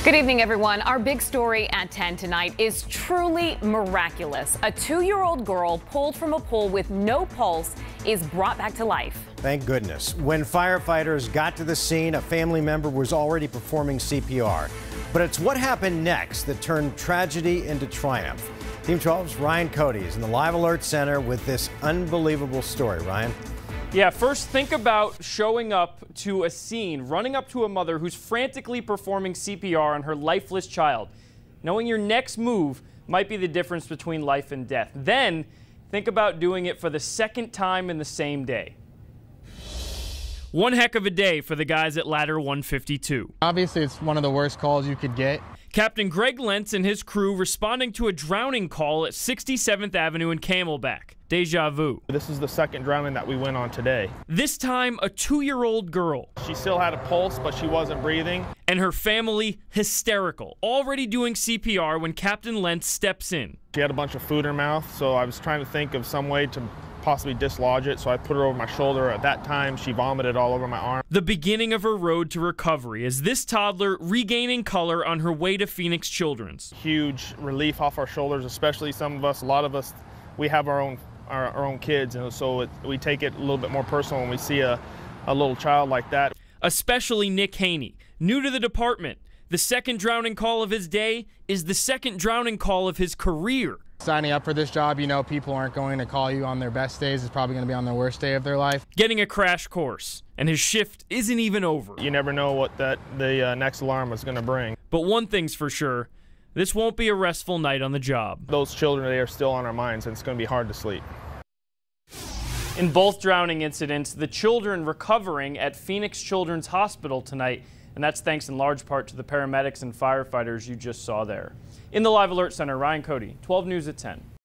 Good evening, everyone. Our big story at 10 tonight is truly miraculous. A 2-year-old girl pulled from a pool with no pulse is brought back to life. Thank goodness. When firefighters got to the scene, a family member was already performing CPR. But it's what happened next that turned tragedy into triumph. Team 12's Ryan Cody is in the Live Alert Center with this unbelievable story. Ryan? Yeah, first think about showing up to a scene, running up to a mother who's frantically performing CPR on her lifeless child, knowing your next move might be the difference between life and death. Then think about doing it for the second time in the same day. One heck of a day for the guys at Ladder 152. Obviously, it's one of the worst calls you could get. Captain Greg Lentz and his crew responding to a drowning call at 67th Avenue in Camelback. Deja vu. This is the second drowning that we went on today. This time, a 2-year-old girl. She still had a pulse, but she wasn't breathing. And her family hysterical, already doing CPR when Captain Lentz steps in. She had a bunch of food in her mouth, so I was trying to think of some way to possibly dislodge it, so I put her over my shoulder. At that time, she vomited all over my arm. The beginning of her road to recovery as this toddler regaining color on her way to Phoenix Children's. Huge relief off our shoulders, especially some of us, a lot of us, we have our own kids, and so we take it a little bit more personal when we see a little child like that. Especially Nick Haney, new to the department. The second drowning call of his day is the second drowning call of his career. Signing up for this job, you know people aren't going to call you on their best days. It's probably going to be on their worst day of their life. Getting a crash course, and his shift isn't even over. You never know what the next alarm is going to bring. But one thing's for sure, this won't be a restful night on the job. Those children, they are still on our minds, and it's going to be hard to sleep. In both drowning incidents, the children recovering at Phoenix Children's Hospital tonight, and that's thanks in large part to the paramedics and firefighters you just saw there. In the Live Alert Center, Ryan Cody, 12 News at 10.